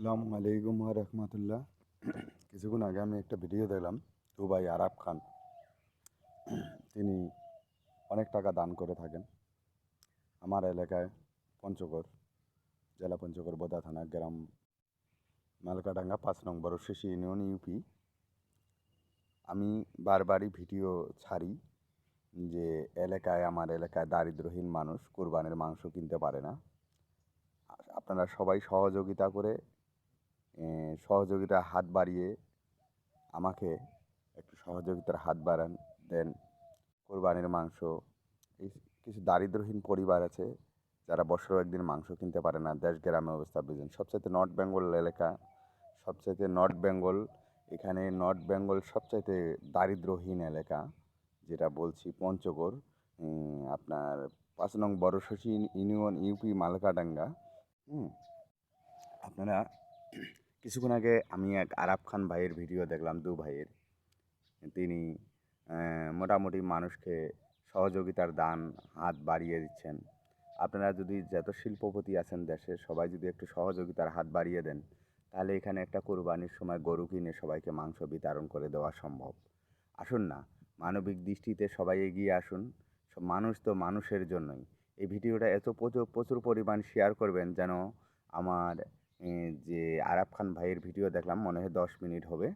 আসসালামু আলাইকুম রহমতুল্লাহ। কিছুক্ষণ আগে আমি একটা ভিডিও দেখলাম। দুবাই আরাব খান তিনি অনেক টাকা দান করে থাকেন। আমার এলাকায় পঞ্চগড়, জেলা পঞ্চগড়, বোদা থানা, গ্রাম মালকাডাঙ্গা, 5 নং বড়শিশি ইউনিয়ন, ইউপি। আমি বারবারই ভিডিও ছাড়ি যে আমার এলাকায় দারিদ্র্যহীন মানুষ কোরবানির মাংস কিনতে পারে না। আপনারা সবাই সহযোগিতার হাত বাড়িয়ে আমাকে একটু সহযোগিতার হাত বাড়ান দেন। কোরবানির মাংস, এই কিছু দারিদ্র্যহীন পরিবার আছে যারা বছরেও একদিন মাংস কিনতে পারে না। দেশ গ্রামে অবস্থা বুঝেন। সবচাইতে নর্থ বেঙ্গল এলাকা, সবচাইতে নর্থ বেঙ্গল, এখানে নর্থ বেঙ্গল সবচাইতে দারিদ্র্যহীন এলাকা যেটা বলছি পঞ্চগড়, আপনার 5 নং বড়শশী ইউনিয়ন, ইউপি, মালকাডাঙ্গা। আপনারা কিছুক্ষণ আগে আমি এক আরাব খান ভাইয়ের ভিডিও দেখলাম, দু ভাইয়ের। তিনি মোটামুটি মানুষকে সহযোগিতার হাত বাড়িয়ে দিচ্ছেন। আপনারা যদি যত শিল্পপতি আছেন দেশে, সবাই যদি একটু সহযোগিতার হাত বাড়িয়ে দেন, তাহলে এখানে একটা কোরবানির সময় গরু কিনে সবাইকে মাংস বিতরণ করে দেওয়া সম্ভব। আসুন না, মানবিক দৃষ্টিতে সবাই এগিয়ে আসুন। মানুষ তো মানুষের জন্যই। এই ভিডিওটা এত প্রচুর প্রচুর পরিমাণ শেয়ার করবেন যেন আমার যে আরাব খান ভাইয়ের ভিডিও দেখলাম, মনে হয় 10 মিনিট হবে।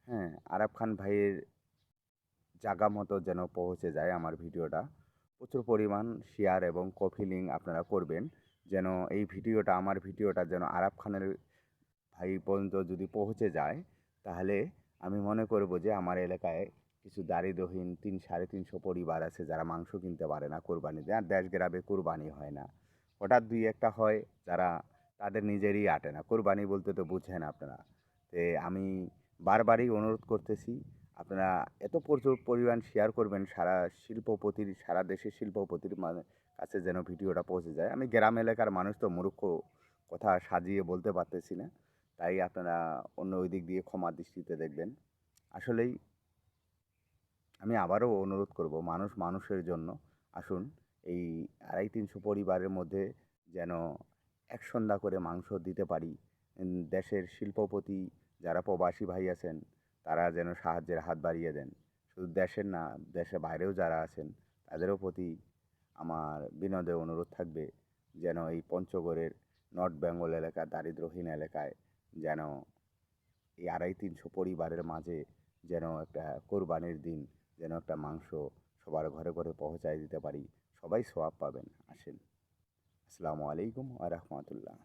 হ্যাঁ, আরাব খান ভাইয়ের জায়গা মতো যেন পৌঁছে যায় আমার ভিডিওটা। প্রচুর পরিমাণ শেয়ার এবং কপি লিঙ্ক আপনারা করবেন, যেন এই ভিডিওটা, আমার ভিডিওটা যেন আরাব খানের ভাই পর্যন্ত যদি পৌঁছে যায়, তাহলে আমি মনে করব যে আমার এলাকায় কিছু দারিদ্র্যহীন 300-350 পরিবার আছে যারা মাংস কিনতে পারে না কোরবানিতে। আর দেশ গ্রামে কোরবানি হয় না, হঠাৎ দুই একটা হয়, যারা তাদের নিজেরই আটে না। কোরবানি বলতে তো বুঝেন আপনারা। আমি বারবারই অনুরোধ করতেছি, আপনারা এত প্রচুর পরিমাণ শেয়ার করবেন সারা দেশের শিল্পপতির কাছে যেন ভিডিওটা পৌঁছে যায়। আমি গ্রাম এলাকার মানুষ তো মূর্খ, কথা সাজিয়ে বলতে পারতেছি না, তাই আপনারা অন্য ওই দিক দিয়ে ক্ষমা দৃষ্টিতে দেখবেন। আসলেই আমি আবারও অনুরোধ করব, মানুষ মানুষের জন্য। আসুন, এই 250-300 পরিবারের মধ্যে যেন এক সন্ধ্যা করে মাংস দিতে পারি। দেশের শিল্পপতি যারা প্রবাসী ভাই আছেন, তারা যেন সাহায্যের হাত বাড়িয়ে দেন। শুধু দেশের না, দেশের বাইরেও যারা আছেন, তাদেরও প্রতি আমার বিনম্র অনুরোধ থাকবে যেন এই পঞ্চগড়ের নর্থ বেঙ্গল এলাকা, দারিদ্র্যহীন এলাকায় যেন এই 250-300 পরিবারের মাঝে যেন একটা কোরবানির দিন যেন একটা মাংস সবার ঘরে ঘরে পৌঁছায় দিতে পারি। সবাই সওয়াব পাবেন। আসেন। আসসালামু আলাইকুম ওয়া রাহমাতুল্লাহ।